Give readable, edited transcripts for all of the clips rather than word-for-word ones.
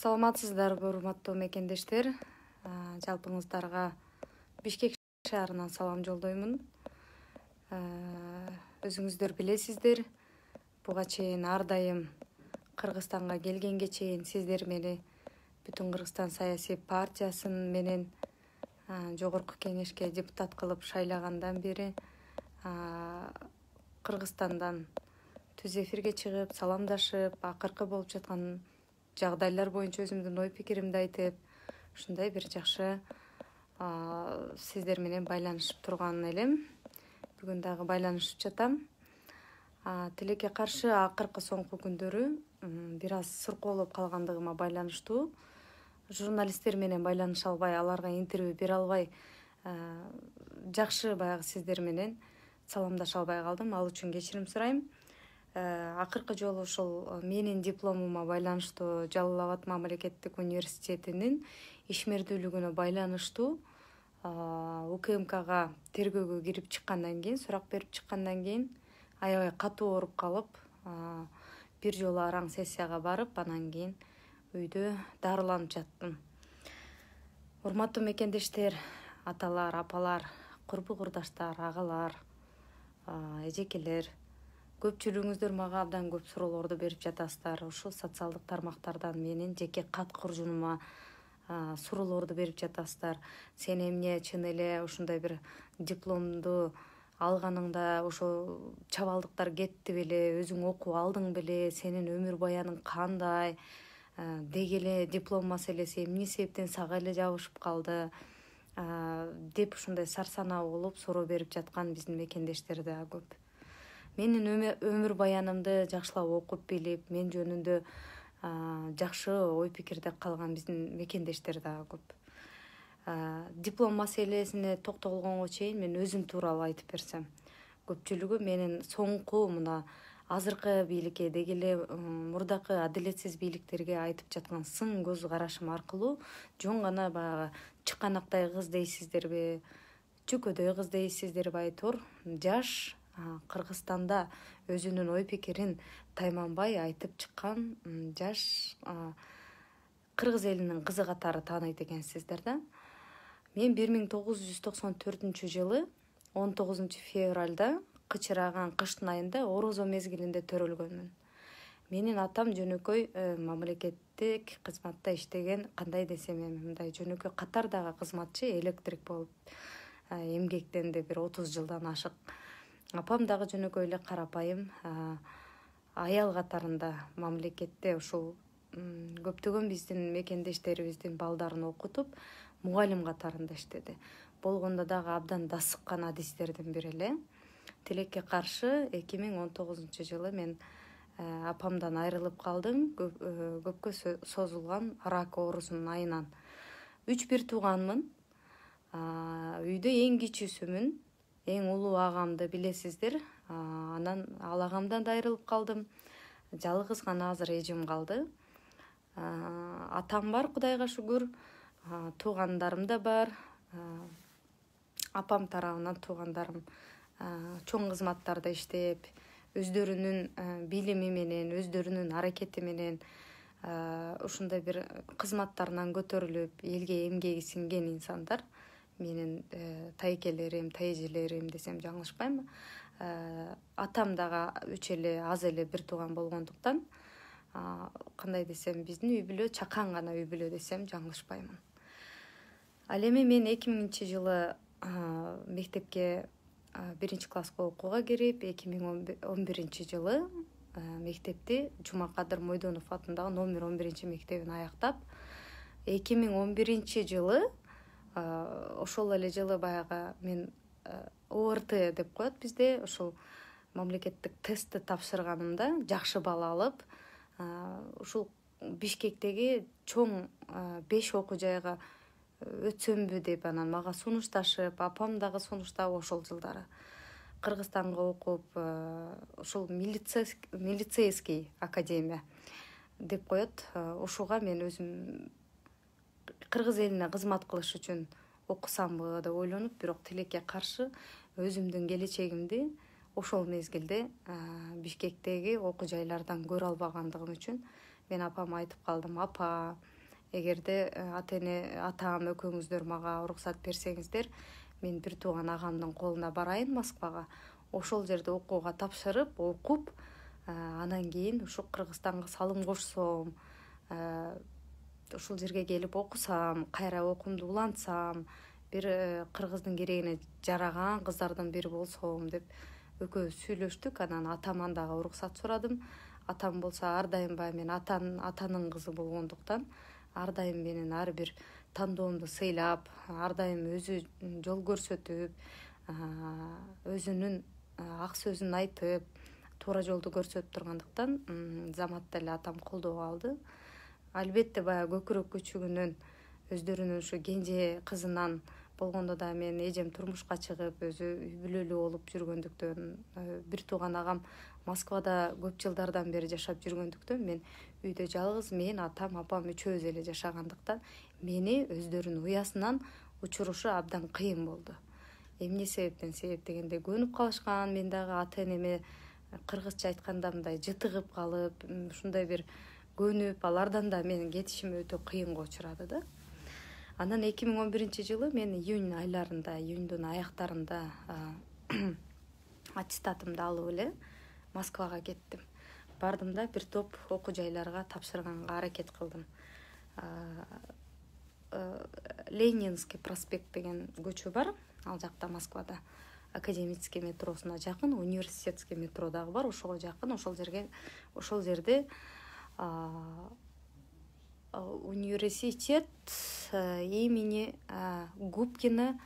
Саламатсыздарбы, урматтуу мекендештер. Жалпыңыздарга Бишкек шаарынан салам жолдоймун. Өзүңүздөр билесиздер, буга чейин ар дайым Кыргызстанга келгенге чейин сиздер мени Бүтүн Кыргызстан саясий партиясын менен жогорку кеңешке депутат кылып шайлагандан бери Кыргызстандан түз эфирге чыгып, саламдашып, акыркы болуп жаткан жагдайлар боюнча өзүмдүн ой пикиримди айтып, ушундай бир жакшы сиздер менен байланышып турган элем. Бүгүн дагы байланышып жатам. Тилекке каршы акыркы соңку күндөрү бир аз суркоолоп калгандыгыма байланыштуу журналисттер менен байланыша албай, аларга интервью бере албай, жакшы баягы сиздер менен саламдаша албай калдым. Ал үчүн кечирим сурайм. Акыркы жолу ушул менин дипломума байланыштуу Жалал Абад мамлекеттик университетинин ишмердүүлүгүнө байланыштуу УКМКга тергөөгө кирип чыккандан кийин, сурак берип чыккандан кийин аябай катуу ооруп калып, бир жолу араң сессияга барып, анан кийин үйдө дарыланып жаттым. Урматтуу мекендештер, аталар, апалар, курбу курдаштар, агалар, эжекелер, көпчүлүгүңүздөр мага абдан көп суроолорду берип жатасыздар. Ушул социалдык тармактардан менин жеке кат куржунума суроолорду берип жатасыздар. Сен эмне чын эле ушундай бир дипломду алганыңда ошол чабалдыктар кетти беле, өзүң окуп алдың беле, сенин өмүр баяның кандай, деги эле диплом маселеси эмне себептен сага эле жабышып калды деп ушундай сарсанаа болуп суроо берип жаткан биздин мекендештер да көп. Менин өмүр баянымды жакшылап окуп билип, мен жөнүндө жакшы ой пикирде калган биздин мекендештер да көп. Диплом маселесине токтолгонго чейин мен өзүм тууралуу айтып берсем, көпчүлүгү менин соңку мына азыркы бийликке, деги эле мурдакы адилетсиз бийликтерге айтып жаткан сын көз карашым аркылуу жөн гана баягы чыканактай кыз дейсиздерби, чөкөдөй кыз дейсиздерби айтор, жаш Кыргызстанда өзүнүн ой пикирин тайманбай айтып чыккан жаш кыргыз элинин кызы катары тааныйт экенсиздер да. Мен 1994 жылы 19 февралда кычыраган кыштын айында орозо мезгилинде төрөлгөнмүн. Менин атам жөнөкөй мамлекеттик кызматта иштеген, кандай десем эми мындай жөнөкөй катардагы кызматчы, электрик болуп эмгектенди, бир 30 жылдан ашык. Апам дагы жөнөкөй эле карапайым аял катарында мамлекетте ушул көптөгөн биздин мекендештерибиздин балдарын окутуп, мугалим катарында иштеди. Болгондо дагы абдан дасыккан адистердин бири эле. Тилекке каршы 2019 жылы мен апамдан айрылып калдым, көпкө созулган рак оорусунун айынан. 3-1 тууганмын. Үйдө эң кичүүсүмүн. Эң улуу агамды билесиздер. Анан ал агамдан да айрылып калдым. Жалгыз гана азыр эжим калды. Атам бар, Кудайга шүгүр. Туугандарым да бар. Апам тарабынан туугандарым чоң кызматтарда иштеп, өздөрүнүн билими менен, өздөрүнүн аракети менен ушундай бир кызматтарынан көтөрүлүп, элге эмгеги сиңген инсандар. Менин тайкелерим, тайэжелерим десем жаңылышпайм. Атам дагы үч эле аз эле бир тууган болгондуктан, кандай десем, биздин үй бүлө чакан гана үй бүлө десем жаңылышпаймын. Ал эми мен 2000 жылы мектепке 1-класска окууга кирип, 2011 жылы мектепти Жумакадыр Мойдонов атындагы номер 11 мектебин аяктап, 2011 жылы ошол эле жылы баягы мен ОРТ деп коет бизде, ошол мамлекеттик тестти тапшырганымда жакшы бал алып, ушул Бишкектеги чоң 5 окуу жайга өтсөмбү деп анан мага сунушташып, апам дагы сунуштап ошол жылдары Кыргызстанга окуп, ошол милицейский академия деп коет. Ушуга мен өзүм кыргыз элине кызмат кылыш үчүн окусамбы деп ойлонуп, бирок тилекке каршы өзүмдүн келечегимди ошол мезгилде Бишкектеги окуу жайлардан көрө албагандыгым үчүн мен апама айтып калдым: апа, эгерде атам экөөңүздөр мага уруксат берсеңиздер, мен бир тууган агамдын колуна барайын Москвага, ошол жерде окууга тапшырып окуп, анан кийин ушу Кыргызстанга салым кошсом, ушул жерге келип окусам, кайра окуумду улантсам, бир кыргыздын керегине жараган кыздардын бири болсом деп экөөбүз сүйлөштүк. Анан атаман дагы уруксат сурадым. Атам болсо ар дайым баягы мен атанын кызы болгондуктан ар дайым менин ар бир тандоомду сыйлап, ар дайым өзү жол көрсөтүп, өзүнүн ак сөзүн айтып, туура жолду көрсөтүп тургандыктан заматта эле атам колдоо алды. Албетте баягы көкүрөк күчүгүнөн, өздөрүнүн ушу кенже кызынан болгондо да мен эжем турмушка чыгып, өзү үй бүлөлүү болуп жүргөндүктөн, бир тууган агам Москвада көп жылдардан бери жашап жүргөндүктөн, мен үйдө жалгыз мен, атам, апам үчөөбүз эле жашагандыктан мени өздөрүнүн уясынан учурушу абдан кыйын болду. Эмне себептен? Себеп дегенде көнүп калышкан, мен дагы ата энеме кыргызча айтканда мындай жытыгып калып, ушундай бир көнүп, алардан да менин кетишим өтө кыйынга учурады да. Анан 2011-жылы мен июнь айларында, июндун аяктарында аттестатымды алып эле Москвага кеттим. Бардым да бир топ окуу жайларга тапшырганга аракет кылдым. Ленинский проспект деген көчө бар, ал жакта Москвада. Академический метросуна жакын, университетский метро дагы бар, ошого жакын. Ошол жерде университет имени Губкина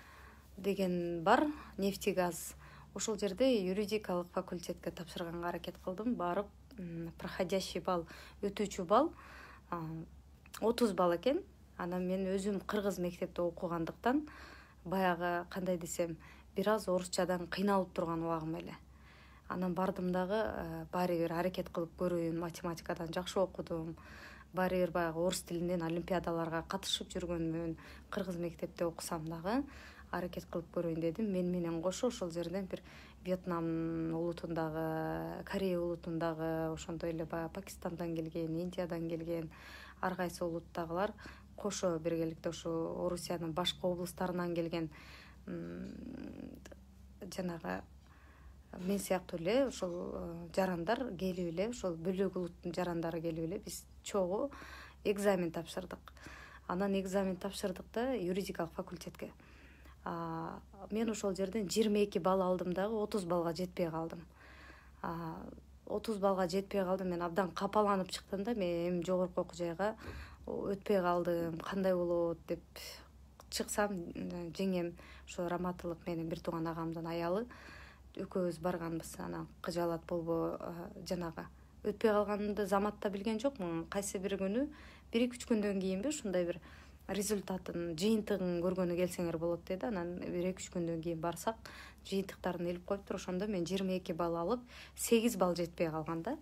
деген бар, нефтегаз. Ошол жерде юридикалык факультетке тапшырганга аракет кылдым. Барып, проходящий балл, өтүүчү балл 30 балл экен. Анан мен өзүм кыргыз мектепте окугандыктан баягы кандай десем, бир аз орусчадан кыйналып турган убагым эле. Анан бардым дагы баары бир аракет кылып көрөйүн, математикадан жакшы окудум. Баары бир баягы орус тилинен олимпиадаларга катышып жүргөнмүн. Кыргыз мектепте окусам дагы аракет кылып көрөйүн дедим. Мен менен кошо ошол жерден бир Вьетнам улутундагы, Корея улутундагы, ошондой эле баягы Пакистандан келген, Индиядан келген ар кайсы улуттагылар кошо биргеликте ошо Орусиянын башка облустарынан келген жанагы мен сыяктуу эле ошол жарандар келип эле, ошол бөлөк улуттун жарандары келип эле биз чогуу экзамен тапшырдык. Анан экзамен тапшырдык да юридикалык факультетке. Мен ошол жерден 22 балл алдым дагы 30 баллга жетпей калдым. 30 баллга жетпей калдым. Мен абдан капаланып чыктым да, мен жогорку окуу жайга өтпөй калдым, кандай болот деп чыксам, жеңем ошо раматылык менин бир тууган агамдын аялы, экөөбүз барганбыз. Анан кыжалат болбо, жанагы өтпөй калганымды заматта билген жокмун. Кайсы бир күнү 1-2 күндөн кийинби ушундай бир результатын, жыйынтыгын көргөнү келсеңер болот деди. Анан 1-2 күндөн кийин барсак, жыйынтыктарын илип коюптур. Ошондо мен 22 балл алып, 8 балл жетпей калган да.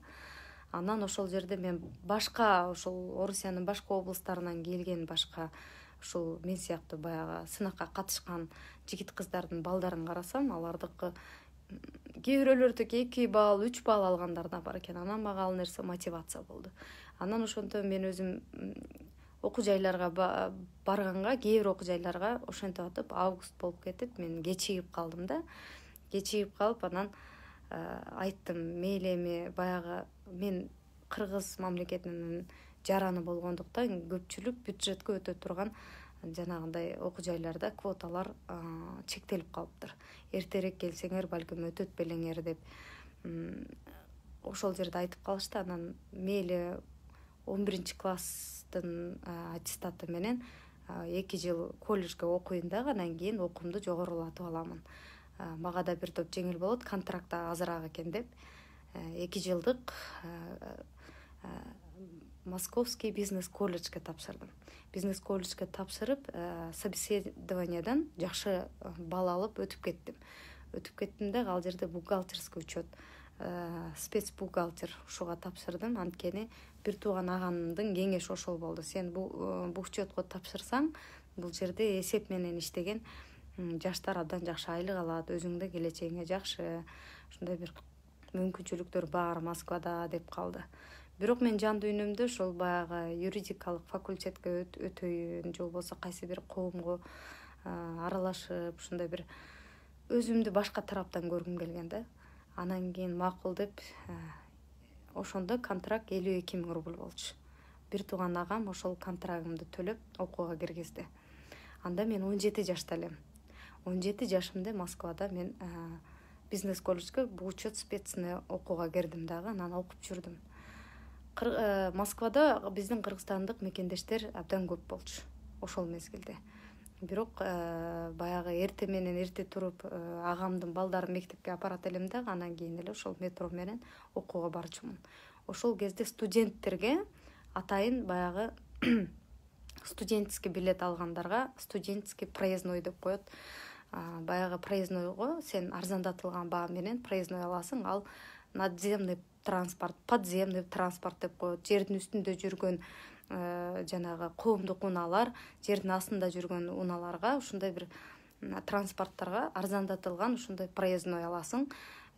Анан ошол жерде мен башка ошол Орусиянын башка облустарынан келген башка ушул мен сыяктуу баягы сынакка катышкан жигит кыздардын балдарын карасам, алардыкы кээ бирөөлөрдүкү 2 балл, 3 балл алгандар да бар экен. Анан мага ал нерсе мотивация болду. Анан ошондо мен өзүм окуу жайларга барганга, кээ бир окуу жайларга ошентип атып август болуп кетип, мен кечигип калдым да. Кечигип калып, анан айттым, мейли эми баягы мен кыргыз мамлекетинин жараны болгондуктан көпчүлүк бюджетке өтө турган жанагындай окуу жайларда квоталар чектелип калыптыр. Эртерээк келсеңер балким өтөт белеңер деп ошол жерде айтып калышты. Анан мейли 11-класстын аттестаты менен 2 жыл колледжге окуйм дагы, анан кийин окуумду жогорулатып аламын. Мага да бир топ жеңил болот, контракт азыраак экен деп 2 жылдык Московский бизнес колледжге тапшырдым. Бизнес колледжге тапшырып, собеседованиядан жакшы балл алып өтүп кеттим. Өтүп кеттим да, ал жерде бухгалтерский учет, спецбухгалтер ушуга тапшырдым. Анткени бир тууган агамдын кеңеши ошол болду. Сен бул учетко тапшырсаң, бул жерде эсеп менен иштеген жаштар абдан жакшы айлык алат, өзүңдө келечегиңе жакшы, ушундай бир мүмкүнчүлүктөр бар Москвада деп калды. Бирок мен жан дүйнөмдө ошол баягы юридикалык факультетке өтөйүн же болбосо кайсы бир коомго аралашып ушундай бир өзүмдү башка тараптан көргүм келген да. Анан кийин макул деп ошондо контракт 52.000 рубль болчу. Бир тууган агам ошол контрагымды төлөп окууга киргизди. Анда мен 17 жашта элем. 17 жашымда Москвада мен бизнес колледжге учет спецне окууга кирдим дагы, анан окуп жүрдүм. Москвада биздин кыргызстандык мекендештер абдан көп болчу ошол мезгилде. Бирок баягы эрте менен эрте туруп агамдын балдарын мектепке апарат элем дагы, анан кийин эле ошол метро менен окууга барчумун. Ошол кезде студенттерге атайын баягы студенческий билет алгандарга студенческий проездной деп коет. Баягы проезднойго сен арзандатылган баа менен проездной аласың, ал надземный транспорт, подземный транспорт деп коет. Жердин үстүндө жүргөн жанагы коомдук унаалар, жердин астында жүргөн унааларга ушундай бир транспорттарга арзандатылган ушундай проездной аласың.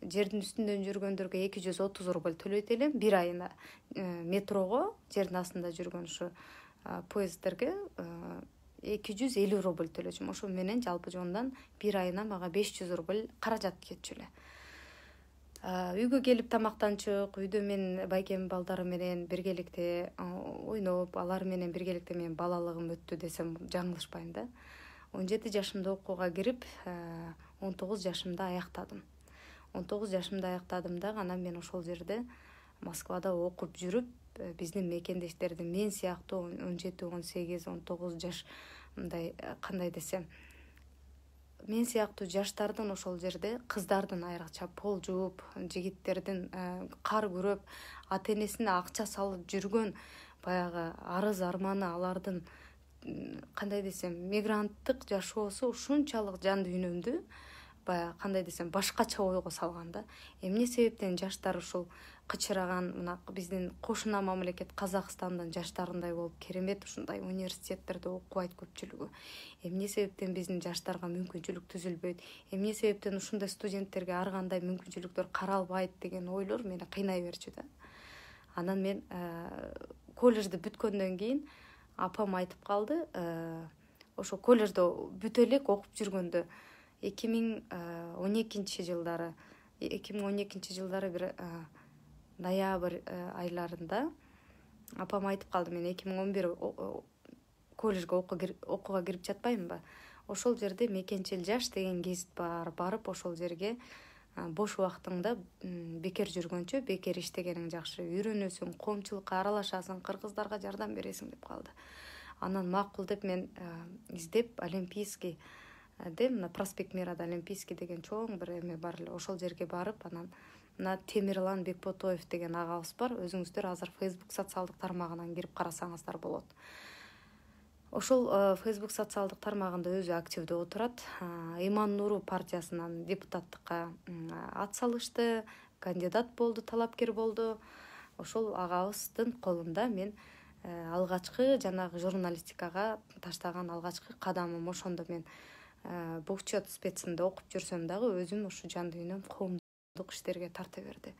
Жердин үстүндөн жүргөндөргө 230 рубль төлөйт элем бир айына. Метрого жердин астында жүргөн ушу поезддерге 250 рубль төлөчүм. Ошо менен жалпы жондан бир айына мага 500 рубль каражат кетчү эле. Үйгө келип тамактанчык, үйдө мен байкемдин балдары менен биргеликте ойноп, алар менен биргеликте мен балалыгым өттү десем жаңылышпайм да. 17 жашымда окууга кирип, 19 жашымда аяктадым. 19 жашымда аяктадым да, анан мен ошол жерде Москвада окуп жүрүп, биздин мекендештердин мен сыяктуу 17, 18, 19 жаш мындай кандай десем, мен сыяктуу жаштардын ошол жерде кыздардын айрыкча пол жууп, жигиттердин кар күрөп, ата-энесине акча салып жүргөн баягы арыз арманы, алардын кандай десем, мигранттык жашоосу ушунчалык жан дүйнөмдү баягы кандай десем башкача ойго салган да. Эмне себептен жаштар ушул кычыраган мына биздин кошуна мамлекет Казакстандын жаштарындай болуп керемет ушундай университеттерде окубайт көпчүлүгү? Эмне себептен биздин жаштарга мүмкүнчүлүк түзүлбөйт? Эмне себептен ушундай студенттерге ар кандай мүмкүнчүлүктөр каралбайт деген ойлор мени кыйнай берчү да. Анан мен колледжди бүткөндөн кийин апам айтып калды, ошо колледжди бүтө элек окуп жүргөндө 2012 жылдары бир ноябрь айларында апам айтып калды, мен 2011 колледжге окууга кирип жатпаймынбы? Ошол жерде мекенчил жаш деген гезит бар, барып ошол жерге бош убактыңда бекер жүргөнчө бекер иштегениң жакшы, үйрөнөсүң, коомчулукка аралашасың, кыргыздарга жардам бересиң деп калды. Анан макул деп мен издеп Олимпийский мына проспект Мирада Олимпийский деген чоң бир эме бар эле, ошол жерге барып, анан мына Темирлан Бекботоев деген агабыз бар, өзүңүздөр азыр Facebook социалдык тармагынан кирип карасаңыздар болот. Ошол Facebook социалдык тармагында өзү активдүү отурат. Иман Нуру партиясынан депутаттыкка ат салышты, кандидат болду, талапкер болду. Ошол агабыздын колунда мен алгачкы жанагы журналистикага таштаган алгачкы кадамым ошондо. Мен бухчет специнде окуп жүрсөм дагы өзүм ушу жан дүйнөм коомдук иштерге тарта берди.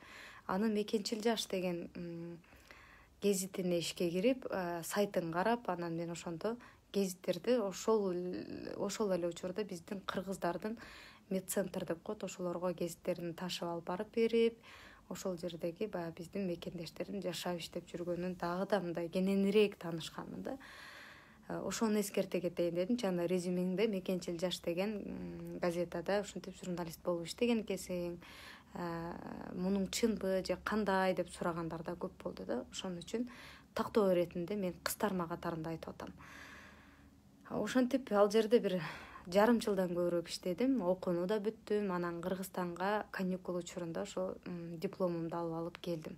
Аны Мекенчил жаш деген гезитине ишке кирип, сайтын карап, анан мен ошондо гезиттерди ошол эле учурда биздин кыргыздардын медцентр деп коет, ошолорго гезиттерин ташып алып барып берип, ошол жердеги баягы биздин мекендештердин жашап иштеп жүргөнүн дагы да мындай кененирээк таанышканмын да. Ошону эскерте кетейин дедим. Жана резюмеңде Мекенчил жаш деген газетада ушинтип журналист болуп иштеген экенсиң, мунун чынбы же кандай деп сурагандар да көп болду да. Ошон үчүн тактоо иретинде мен кыстарма катарында айтып атам. Ошентип ал жерде бир жарым жылдан көбүрөөк иштедим, окууну да бүттүм, анан Кыргызстанга каникул учурунда ошо дипломумду алып келдим.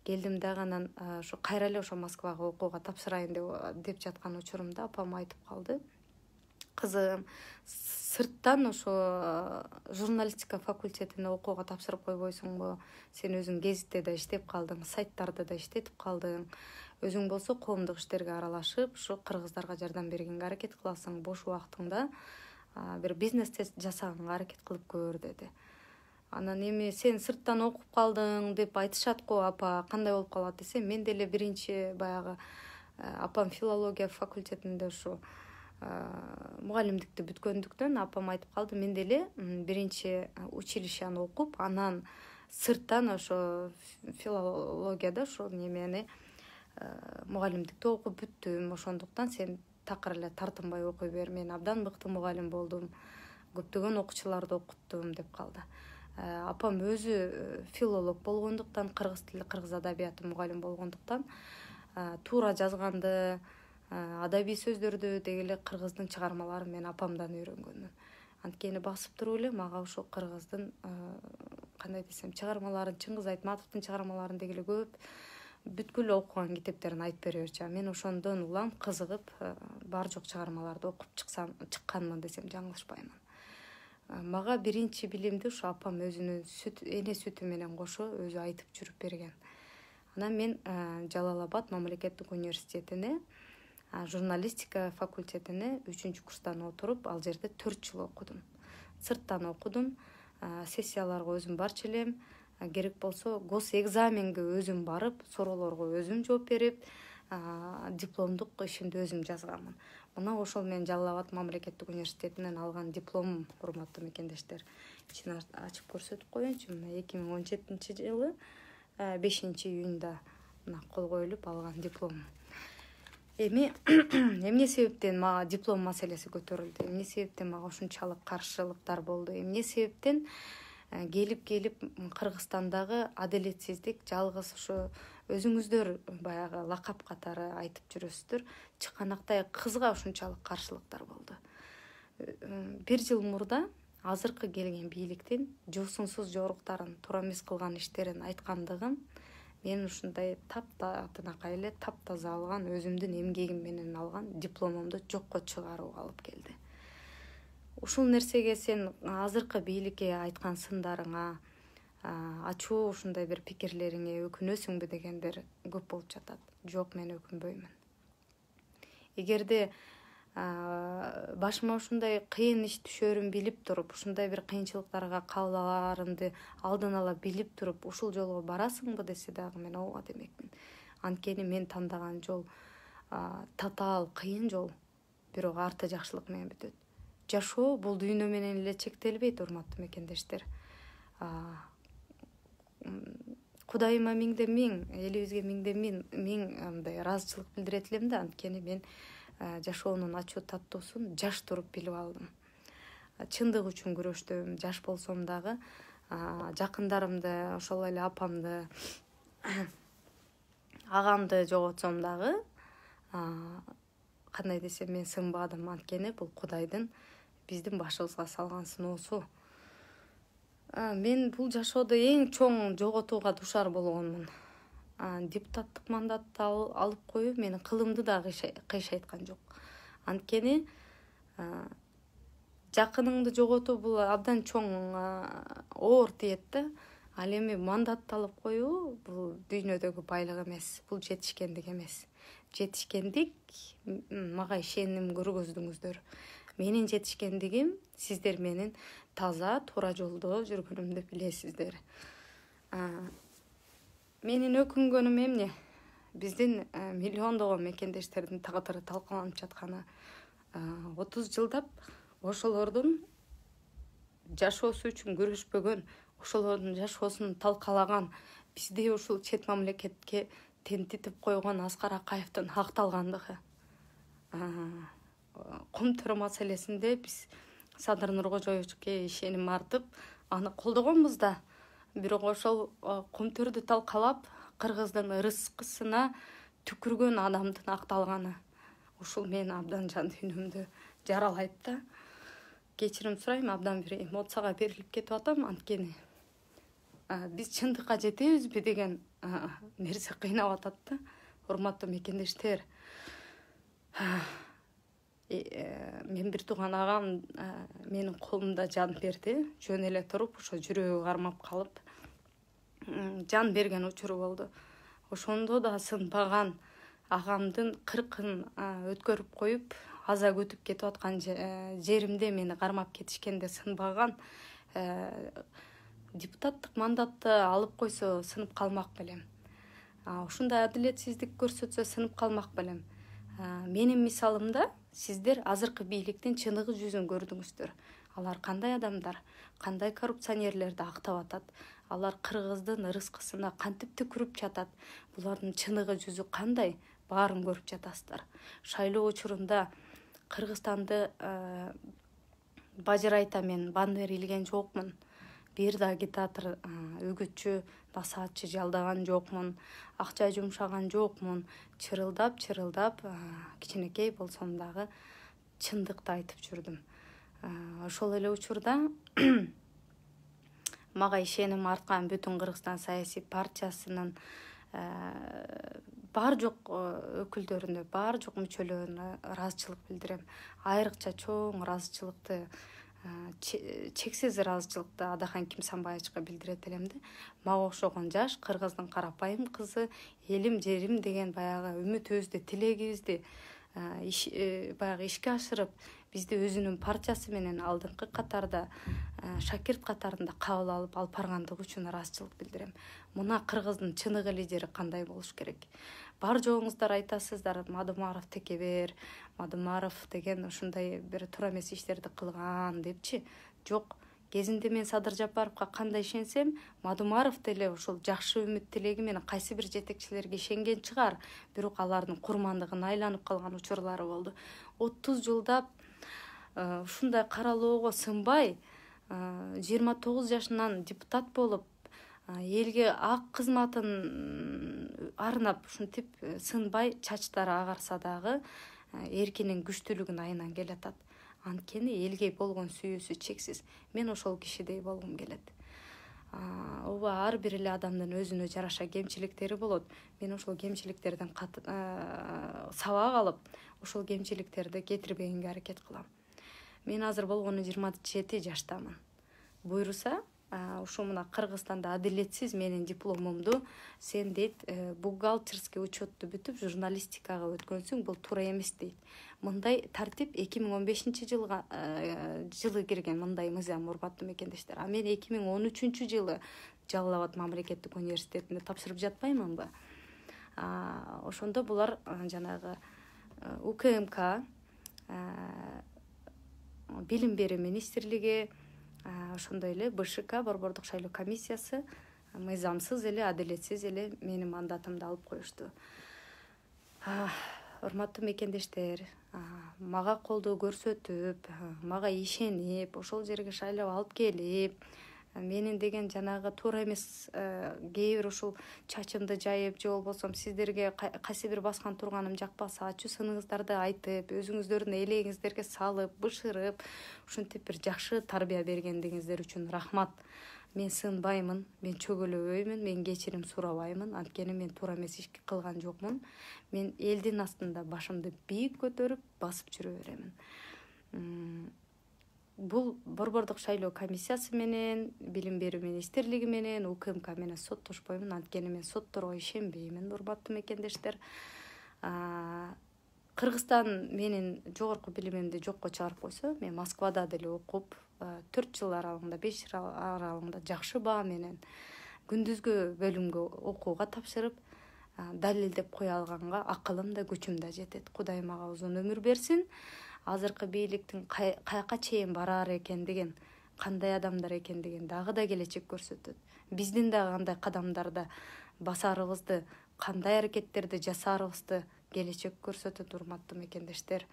Келдим дагы анан ошо кайра эле ошо Москвага окууга тапшырайын деп жаткан учурумда апам айтып калды. Кызым, сырттан ошо журналистика факультетине окууга тапшырып койбойсуңбу? Сен өзүң гезитте да иштеп калдың, сайттарда да иштетип калдың. Өзүң болсо коомдук иштерге аралашып, ушу кыргыздарга жардам бергенге аракет кыласың. Бош убактыңда бир бизнес жасаганга аракет кылып көр деди. Анан эми сен сырттан окуп калдың деп айтышат го, апа кандай болуп калат десем, мен деле биринчи баягы апам филология факультетинде ушу мугалимдикти бүткөндүктөн апам айтып калды, мен деле биринчи училищени окуп, анан сырттан ошо филологияда ошол немени мугалимдикти окуп бүттүм. Ошондуктан сен такыр эле тартынбай окуй бер, мен абдан мыкты мугалим болдум, көптөгөн окуучуларды окуттум деп калды. Апам өзү филолог болгондуктан, кыргыз тили, кыргыз адабияты мугалим болгондуктан туура жазганды, адабий сөздөрдү деги эле кыргыздын чыгармаларын мен апамдан үйрөнгөнмүн. Анткени басып туруп эле мага ошол кыргыздын кандай десем чыгармаларын, Чыңгыз Айтматовдун чыгармаларын деги эле көп бүткүл окуган китептерин айтып бере берчү. Мен ошондон улам кызыгып бар жок чыгармаларды окуп чыкканмын десем жаңылышпаймын. Мага биринчи билимди ушу апам өзүнүн эне сүтү менен кошо өзү айтып жүрүп берген. Анан мен Жалал-Абад мамлекеттик университетине, журналистика факультетине 3-курстан отуруп, ал жерде 4 жыл окудум. Сырттан окудум, сессияларга өзүм барчу элем, керек болсо гос экзаменге өзүм барып, суроолорго өзүм жооп берип, дипломдук ишимди өзүм жазганмын. Мына ошол мен Жалал-Абад мамлекеттик университетинен алган дипломум, урматтуу мекендештер. Ичин ачып көрсөтүп коеюнчу. 2017-жылы 5-июнда кол коюлуп алган дипломум. Эми эмне себептен мага диплом маселеси көтөрүлдү? Эмне себептен мага ушунчалык каршылыктар болду? Эмне себептен келип Кыргызстандагы адалетсиздик жалгыз ушу өзүңүздөр баягы лакап катары айтып жүрөсүздөр, чыканактай кызга ушунчалык каршылыктар болду? 1 жыл мурда азыркы келген бийликтин жосунсуз жоруктарын, туура эмес кылган иштерин айткандыгын мен ушундай таптатынакай эле таптаза алган, өзүмдүн эмгегим менен алган дипломумду жокко чыгарууга алып келди. Ушул нерсеге сен азыркы бийликке айткан сындарыңа, ачуу ушундай бир пикирлериңе өкүнөсүңбү дегендер көп болуп жатат. Жок, мен өкүнбөймүн. Эгерде башыма ушундай кыйын иш түшөрүн билип туруп, ушундай бир кыйынчылыктарга кабыларымды алдын ала билип туруп, ушул жолго барасыңбы десе дагы мен ооба демекмин. Анткени мен тандаган жол татаал кыйын жол, бирок арты жакшылык менен бүтөт. Жашоо бул дүйнө менен эле чектелбейт, урматтуу мекендештер. Кудайыма миңде миң, элибизге миңде миң мындай ыраазычылык билдирет элем да, анткени мен жашоонун ачуу таттуусун жаш туруп билип алдым. Чындык үчүн күрөштөм, жаш болсом дагы жакындарымды, ошол эле апамды, агамды жоготсом дагы кандай десем мен сынбадым, анткени бул Кудайдын биздин башыбызга салган сыноосу. Мен бул жашоодо эң чоң жоготууга душар болгонмун. Депутаттык мандатты алып коюу менин кылымды да кыйшайткан жок. Анткени жакыныңды жоготуу бул абдан чоң оор тиет да. Ал эми мандатты алып коюу бул дүйнөдөгү байлык эмес, бул жетишкендик эмес. Жетишкендик мага ишеним көргөздүңүздөр. Менин жетишкендигим сиздер менин таза, туура жолдо жүргөнүмдү билесиздер. Менин өкүнгөнүм эмне? Биздин миллиондогон мекендештердин тагдыры талкаланып жатканы. 30 жылдап ошолордун жашоосу үчүн күрөшпөгөн, ошолордун жашоосун талкалаган, бизди ушул чет мамлекетке тентитип койгон Аскар Акаевдин акталгандыгы. Комтөр маселесинде биз Садыр Нуркожоевичке ишеним артып, аны колдогонбуз да. Бирок ошол комтөрдү талкалап, кыргыздын ырыскысына түкүргөн адамдын акталганы. Ушул мени абдан жан дүйнөмдү жаралайт да. Кечирим сурайм, абдан бир эмоцияга берилип кетип атам, анткени биз чындыкка жетебизби деген нерсе кыйнап атат да. Урматтуу мекендештер, мен бир тууган агам менин колумда жан берди. Жөн эле туруп, ошо жүрөгү кармап калып жан берген учуру болду. Ошондо да сынбаган агамдын 40-ын өткөрүп коюп, аза күтүп кетип аткан жеримде мени кармап кетишкенде сынбаган депутаттык мандатты алып койсо сынып калмак белем. Ушундай адилетсиздик көрсөтсө сынып калмак белем. Менин мисалымда сиздер азыркы бийликтин чыныгы жүзүн көрдүңүздөр. Алар кандай адамдар, кандай коррупционерлерди актап атат. Алар кыргыздын ырыскысына кантип түкүрүп жатат. Булардын чыныгы жүзү кандай, баарын көрүп жатасыздар. Шайлоо учурунда Кыргызстанды бажырайта мен баннер илген жокмун. Бир да агитатор, үгүтчү, насаатчы жалдаган жокмун, акча жумшаган жокмун. Чырылдап кичинекей болсом дагы чындыкты айтып жүрдүм. Ошол эле учурда мага ишеним арткан бүтүн Кыргызстан саясий партиясынын бар жок өкүлдөрүнө, бар жок мүчөлөрүнө ыраазычылык билдирем. Айрыкча чоң ыраазычылыкты, чексиз ыраазычылыкты Адахан Кимсанбаевичке билдирет элем да. Мага окшогон жаш Кыргыздын карапайым кызы, элим жерим деген баягы үмүтүбүздү, тилегибизди баягы ишке ашырып, бизди өзүнүн партиясы менен алдыңкы катарда, шакирт катарында кабыл алып баргандыгы үчүн ыраазычылык билдирем. Мына Кыргыздын чыныгы лидери кандай болуш керек? Бар жоңуздар айтасыздар, Мадумаров текебер, Мадумаров деген ушундай бир туура эмес иштерди кылган депчи. Жок, кезинде мен Садыр Жапаровго кандай ишенсем, Мадумаров деле ушул жакшы үмүт тилеги менен кайсы бир жетекчилерге ишенген чыгар. Бирок алардын курмандыгына айланып калган учурлары болду. 30 жылдап ушундай каралоого сынбай, 29 жашынан депутат болуп, элге ак кызматын арнап, ушинтип сынбай чачтары агарса дагы эркинин күчтүүлүгүн айынан келатат. Анткени элге болгон сүйүүсү чексиз. Мен ошол кишидей болгум келет. Ооба, ар бир эле адамдын өзүнө жараша кемчиликтери болот. Мен ошол кемчиликтерден сабак алып, ошол кемчиликтерди кетирбегенге аракет кылам. Мен азыр болгону 27 жаштамын. Буйруса, ушу мына Кыргызстанда адилетсиз менин дипломумду сен дейт, бухгалтерский учетту бүтүп журналистикага өткөнсүң, бул туура эмес дейт. Мындай тартип 2015 жылы кирген мындай мыйзам, урматтуу мекендештер. А мен 2013 жылы Жалал Абад мамлекеттик университетинде тапшырып жатпаймынбы? Ошондо булар жанагы УКМК, Билим берүү министрлиги, ошондой эле БШК, Борбордук шайлоо комиссиясы мыйзамсыз эле, адилетсиз эле менин мандатымды алып коюшту. Урматтуу мекендештер, мага колдоо көрсөтүп, мага ишенип, ошол жерге шайлоо алып келип, менин деген жанагы туура эмес кээ бир ушул чачымды жайып, же болбосо сиздерге кайсы бир баскан турганым жакпаса, ачуу сыныңыздарды айтып, өзүңүздөрдүн элегиңиздерге салып, бышырып, ушинтип бир жакшы тарбия бергендигиңиздер үчүн рахмат. Мен сынбаймын, мен чөгөлөбөймүн, мен кечирим сурабаймын, анткени мен туура эмес иш кылган жокмун. Мен элдин астында башымды бийик көтөрүп, басып жүрө беремин. Бул Борбордук шайлоо комиссиясы менен, Билим берүү министрлиги менен, УКМК менен соттошпоймун, анткени мен сотторго ишенбеймин, урматтуу мекендештер. Кыргызстан менин жогорку билимимди жокко чыгарып койсо, мен Москвада деле окуп, 4 жыл аралыгында, 5 жыл аралыгында жакшы баа менен күндүзгү бөлүмгө окууга тапшырып, далилдеп кое алганга акылым да күчүм да жетет. Кудай мага узун өмүр берсин. Азыркы бийликтин каяка чейин барар экендигин, кандай адамдар экендигин дагы да келечек көрсөтөт. Биздин дагы кандай кадамдарда басарыбызды, кандай аракеттерди жасарыбызды келечек көрсөтөт, урматтуу мекендештер.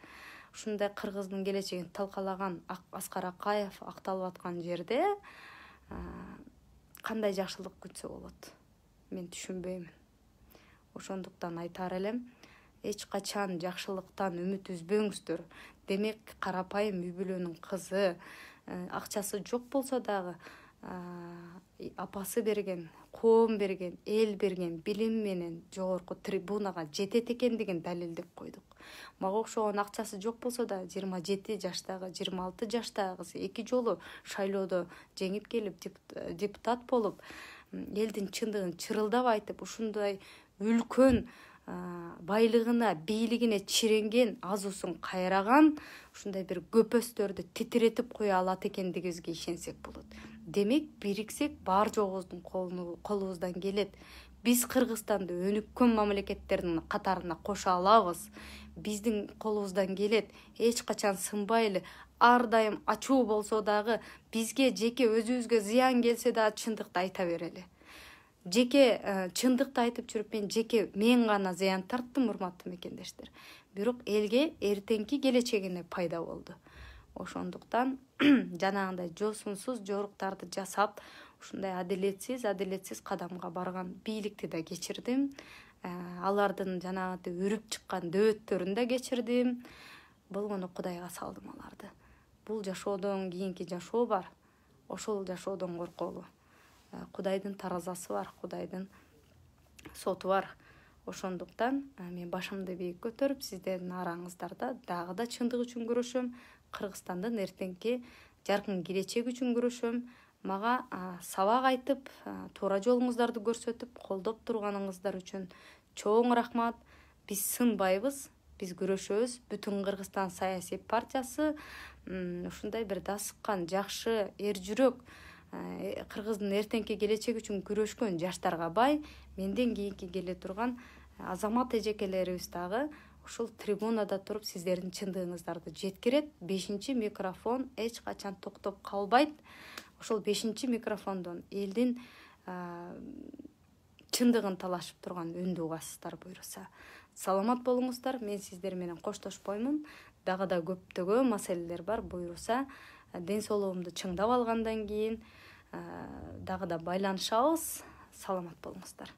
Ушундай Кыргыздын келечегин талкалаган Аскар Акаев акталып аткан жерде кандай жакшылык күтсө болот? Мен түшүнбөйм. Ошондуктан айтар элем, эч качан жакшылыктан үмүт үзбөңүздөр. Демек, карапайым үй бүлөнүн кызы, акчасы жок болсо дагы апасы берген, коом берген, эл берген билим менен жогорку трибунага жетет экендигин далилдеп койдук. Мага окшогон акчасы жок болсо да 27 жаштагы, 26 жаштагы кыз 2 жолу шайлоодо жеңип келип, депутат болуп, элдин чындыгын чырылдап айтып, ушундай үлкөн байлыгына, бийлигине чиренген, азуусун кайраган ушундай бир көпөстөрдү титиретип кое алат экендигибизге ишенсек болот. Демек бириксек бар жоғыбыздың колубуздан келет. Биз Кыргызстанды өнүккөн мамлекеттердин катарына кошо алабыз. Биздин колубуздан келет. Эч качан сынбайлы, ар дайым ачуу болсо дагы, бизге жеке өзүбүзгө зыян келсе да чындыкты айта берели. Жеке чындыкты айтып жүрүп мен гана зыян тарттым, урматтуу мекендештер. Бирок элге эртеңки келечегине пайда болду. Ошондуктан жанагындай жосунсуз жоруктарды жасап, ушундай адилетсиз кадамга барган бийликти да кечирдим. Алардын жанагы үрүп чыккан дөбөттөрүн да кечирдим. Болгону Кудайга салдым аларды. Бул жашоодон кийинки жашоо бар. Ошол жашоодон корколу. Кудайдын таразасы бар, Кудайдын соту бар. Ошондуктан мен башымды бийик көтөрүп, сиздердин араңыздарда дагы да чындык үчүн күрөшөм. Кыргызстандын эртеңки жаркын келечеги үчүн күрөшөм. Мага сабак айтып, туура жолуңуздарды көрсөтүп, колдоп турганыңыздар үчүн чоң рахмат. Биз сынбайбыз, биз күрөшөбүз. Бүтүн Кыргызстан саясий партиясы ушундай бир дасыккан, жакшы, эр жүрөк, Кыргыздын эртеңки келечеги үчүн күрөшкөн жаштарга бай. Менден кийинки келе турган азамат эжекелерибиз дагы ушул трибунада туруп сиздердин чындыгыңыздарды жеткирет. 5-чи микрофон эч качан токтоп калбайт. Ошол 5-чи микрофондон элдин чындыгын талашып турган үндү угасыздар буйруса. Саламат болуңуздар. Мен сиздер менен коштошпоймун. Дагы да көптөгөн маселелер бар буйруса. Ден соолугумду чыңдап алгандан кийин дагы да байланышабыз. Саламат болуңуздар.